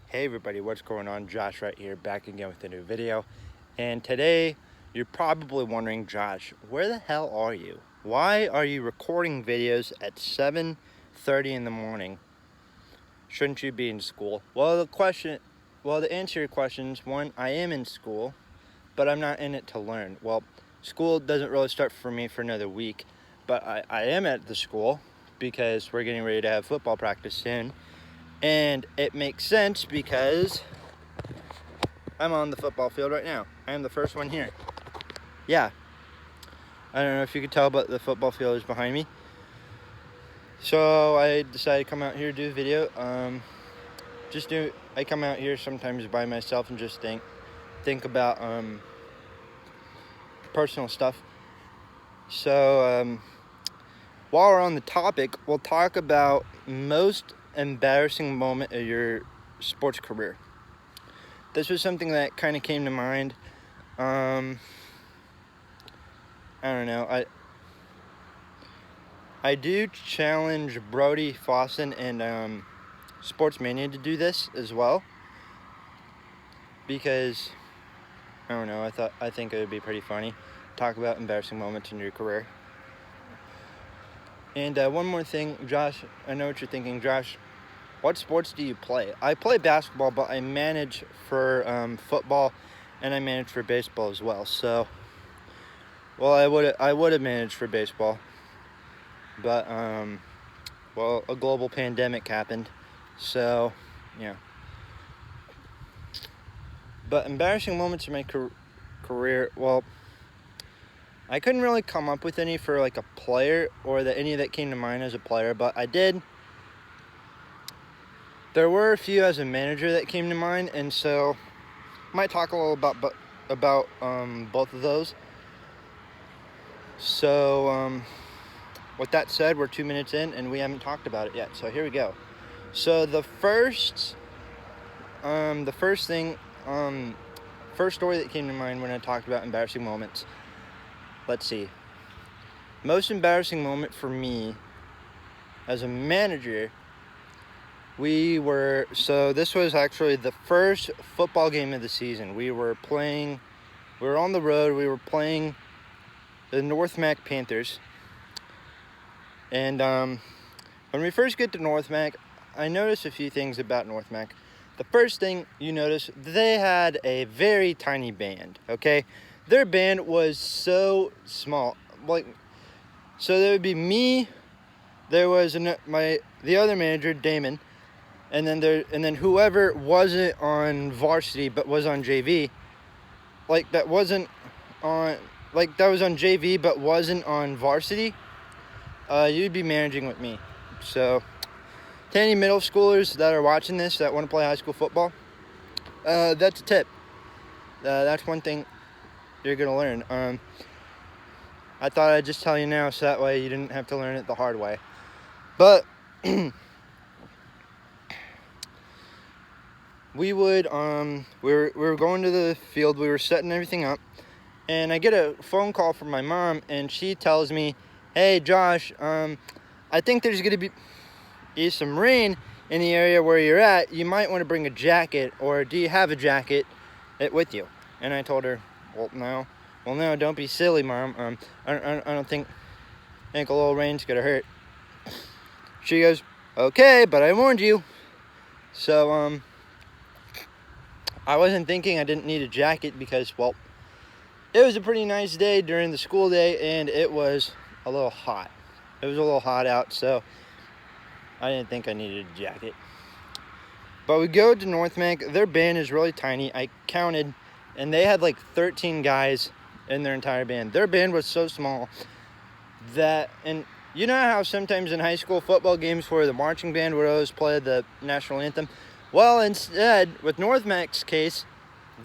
Hey everybody, what's going on? Josh right here, back again with a new video. And today, you're probably wondering, Josh, where the hell are you? Why are you recording videos at 7:30 in the morning? Shouldn't you be in school? Well, the answer to your question is, one, I am in school, but I'm not in it to learn. Well, school doesn't really start for me for another week, but I am at the school because we're getting ready to have football practice soon. And it makes sense because I'm on the football field right now. I am the first one here. Yeah. I don't know if you could tell, but the football field is behind me. So I decided to come out here to do a video. I come out here sometimes by myself and just think about personal stuff. So while we're on the topic, we'll talk about most embarrassing moment of your sports career. This was something that kind of came to mind. I don't know. I do challenge Brody Fawson and Sportsmania to do this as well, because I don't know. I think it would be pretty funny. Talk about embarrassing moments in your career. And one more thing, Josh. I know what you're thinking, Josh. What sports do you play? I play basketball, but I manage for football, and I manage for baseball as well. So, well, I would have managed for baseball, but a global pandemic happened, so yeah. But embarrassing moments in my career, well, I couldn't really come up with any for like a player, or any that came to mind as a player, but I did. There were a few as a manager that came to mind, and so I might talk a little about both of those. So with that said, we're 2 minutes in and we haven't talked about it yet. So here we go. So the first story that came to mind when I talked about embarrassing moments. Let's see. Most embarrassing moment for me as a manager, this was actually the first football game of the season. We were on the road, we were playing the North Mac Panthers. And when we first get to North Mac, I noticed a few things about North Mac. The first thing you notice, they had a very tiny band, okay? Their band was so small. So there would be me, there was the other manager, Damon, and then whoever wasn't on varsity but was on JV, that was on JV but wasn't on varsity, you'd be managing with me. So to any middle schoolers that are watching this that want to play high school football, that's a tip. That's one thing you're going to learn. I thought I'd just tell you now so that way you didn't have to learn it the hard way. But we were going to the field, we were setting everything up, and I get a phone call from my mom, and she tells me, "Hey Josh, I think there's going to be some rain in the area where you're at. You might want to bring a jacket, or do you have a jacket with you?" And I told her, "Well, no, don't be silly, Mom. I don't think a little rain's gonna hurt." She goes, "Okay, but I warned you." So I wasn't thinking I didn't need a jacket because, well, it was a pretty nice day during the school day, and it was a little hot. It was a little hot out, so I didn't think I needed a jacket. But we go to North Mac. Their band is really tiny. I counted, and they had like 13 guys in their entire band. Their band was so small and you know how sometimes in high school football games where the marching band would always play the national anthem? Well, instead, with North Mac's case,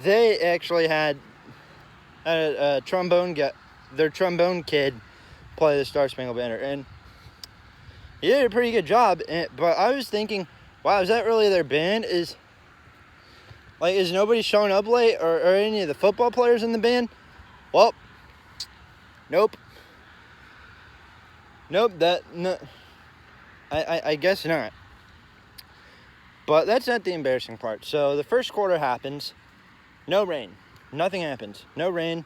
they actually had a their trombone kid play the Star Spangled Banner, and he did a pretty good job. But I was thinking, wow, is that really their band? Is nobody showing up late, or any of the football players in the band? Well, nope. I guess not. But that's not the embarrassing part. So the first quarter happens, no rain, nothing happens, no rain.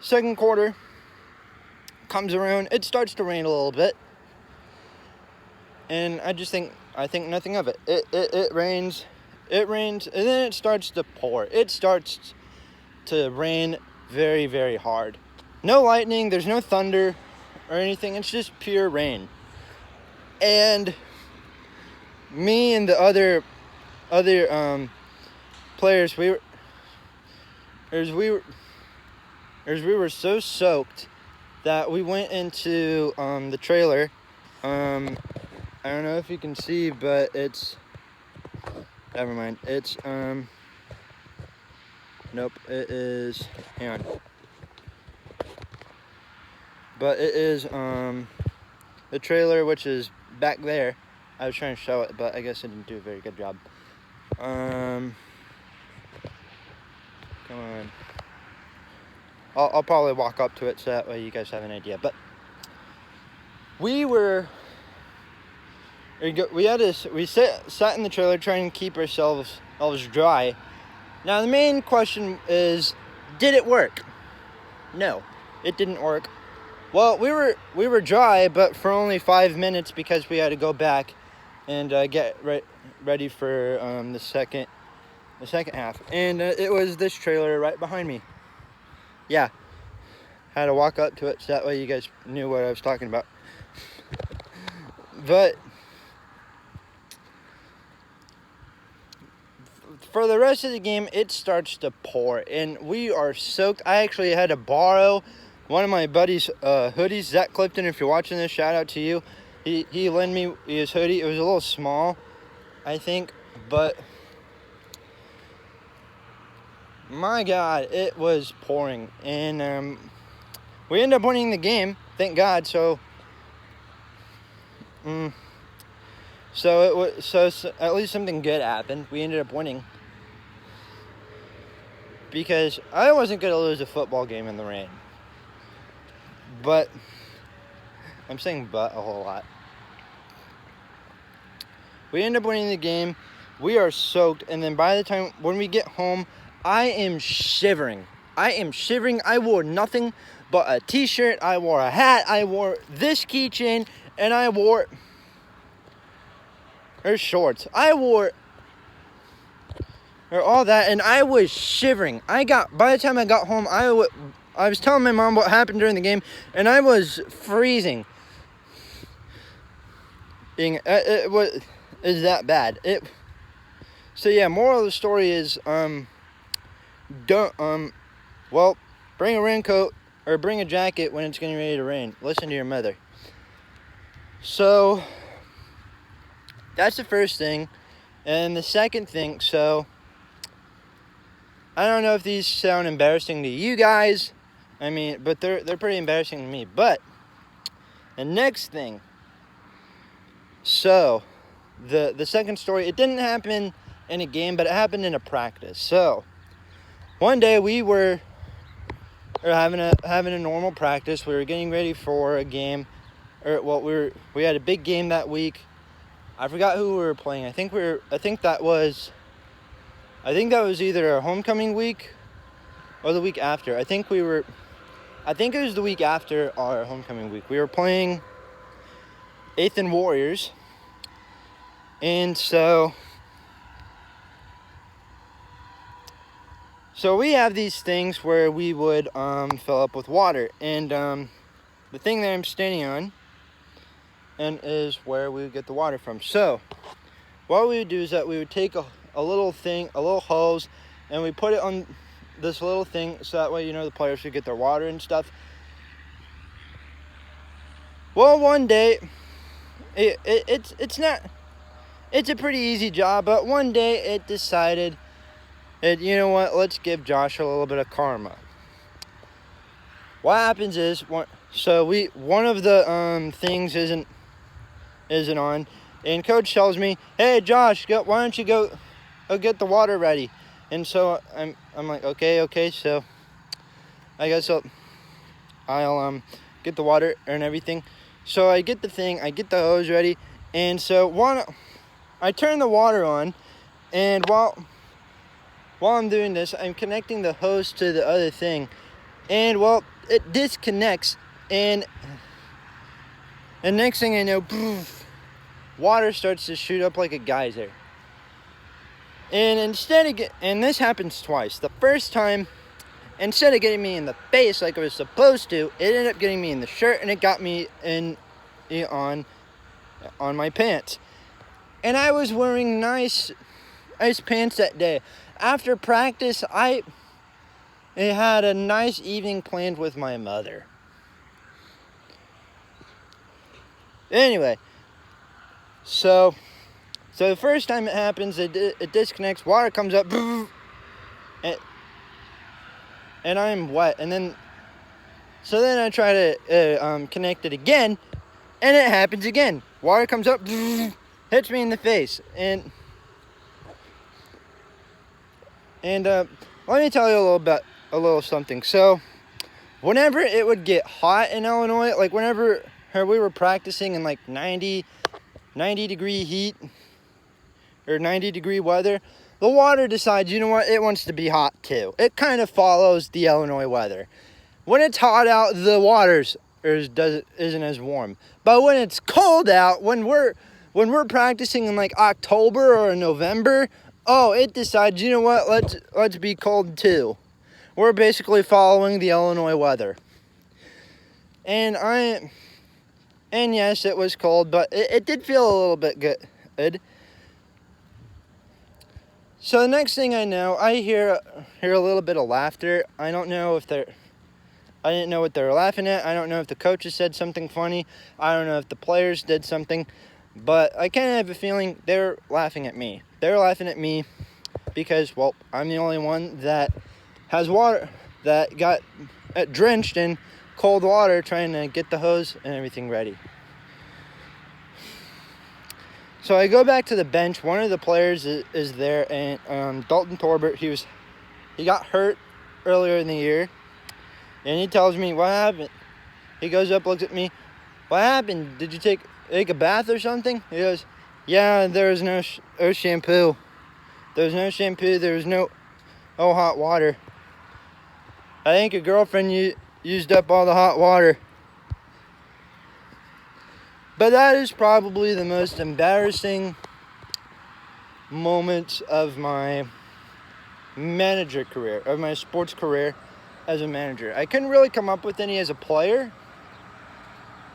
Second quarter comes around, it starts to rain a little bit, and I think nothing of it. It rains, and then it starts to pour. It starts to rain very, very hard. No lightning, there's no thunder or anything, it's just pure rain. And me and the other players, we were so soaked that we went into the trailer. I don't know if you can see, but it's, never mind. It's nope, it is, hang on. But it is the trailer, which is back there. I was trying to show it, but I guess I didn't do a very good job. Come on. I'll probably walk up to it so that way you guys have an idea. But we sat in the trailer trying to keep ourselves dry. Now the main question is, did it work? No, it didn't work. Well, we were dry, but for only 5 minutes because we had to go back and get ready for the second half. And it was this trailer right behind me. Yeah, had to walk up to it so that way you guys knew what I was talking about. But for the rest of the game, it starts to pour, and we are soaked. I actually had to borrow one of my buddy's hoodies, Zach Clifton. If you're watching this, shout out to you. He lent me his hoodie. It was a little small, I think, but my God, it was pouring, and we ended up winning the game, thank God. So at least something good happened. We ended up winning because I wasn't gonna lose a football game in the rain. But I'm saying "but" a whole lot. We end up winning the game. We are soaked, and then by the time when we get home, I am shivering. I wore nothing but a t-shirt. I wore a hat. I wore this keychain, and I wore shorts. I wore all that, and I was shivering. By the time I got home, I was telling my mom what happened during the game, and I was freezing. It was that bad. So yeah, moral of the story is bring a raincoat or bring a jacket when it's getting ready to rain. Listen to your mother. So that's the first thing. And the second thing, so I don't know if these sound embarrassing to you guys. I mean, but they're pretty embarrassing to me. But the next thing, so the second story, it didn't happen in a game, but it happened in a practice. So one day we were having a normal practice. We were getting ready for a game, we had a big game that week. I forgot who we were playing. I think that was either our homecoming week or the week after. I think it was the week after our homecoming week. We were playing 8th and Warriors. And so we have these things where we would fill up with water. And the thing that I'm standing on and is where we would get the water from. So what we would do is that we would take a little hose, and we put it on this little thing so that way, the players should get their water and stuff. Well, one day, it's a pretty easy job, but one day it decided that, you know what, let's give Josh a little bit of karma. What happens is, one of the things isn't on, and coach tells me, hey Josh, why don't you go get the water ready? And so I'm like, okay, so I guess I'll get the water and everything. So I get the hose ready, and so I turn the water on, and while I'm doing this, I'm connecting the hose to the other thing, and well, it disconnects, and next thing I know, poof, water starts to shoot up like a geyser. And and this happens twice. The first time, instead of getting me in the face like it was supposed to, it ended up getting me in the shirt, and it got me on my pants. And I was wearing nice pants that day. After practice, I had a nice evening planned with my mother. Anyway, so the first time it happens, it disconnects, water comes up, and I'm wet. And then I try to connect it again, and it happens again. Water comes up, hits me in the face, and let me tell you a little something. So, whenever it would get hot in Illinois, like whenever we were practicing in like 90 degree heat or 90 degree weather, the water decides, you know what, it wants to be hot too. It kind of follows the Illinois weather. When it's hot out, the water isn't as warm. But when it's cold out, when we're practicing in like October or November, oh, it decides, you know what, let's be cold too. We're basically following the Illinois weather. And yes, it was cold, but it did feel a little bit good. So the next thing I know, I hear a little bit of laughter. I didn't know what they were laughing at. I don't know if the coaches said something funny. I don't know if the players did something, but I kind of have a feeling they're laughing at me. They're laughing at me because, well, I'm the only one that has water that got drenched in cold water trying to get the hose and everything ready. So I go back to the bench. One of the players is there, and Dalton Torbert, he got hurt earlier in the year, and he tells me, what happened? He goes up, looks at me, what happened? Did you take a bath or something? He goes, yeah, there was no shampoo. There was no shampoo. There was no hot water. I think your girlfriend used up all the hot water. But that is probably the most embarrassing moment of my manager career, of my sports career as a manager. I couldn't really come up with any as a player,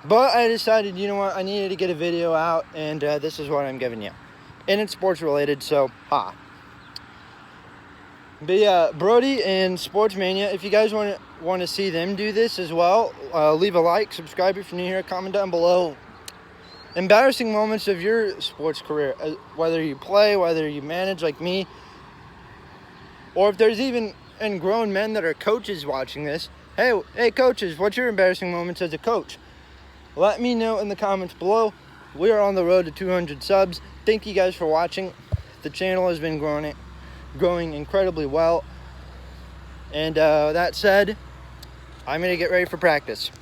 but I decided, you know what, I needed to get a video out, and this is what I'm giving you. And it's sports related, so But yeah, Brody and Sportsmania, if you guys want to see them do this as well, leave a like, subscribe if you're new here, comment down below. Embarrassing moments of your sports career, whether you play, whether you manage like me, or if there's even grown men that are coaches watching this. Hey coaches, what's your embarrassing moments as a coach? Let me know in the comments below. We are on the road to 200 subs. Thank you guys for watching. The channel has been growing incredibly well. And that said, I'm going to get ready for practice.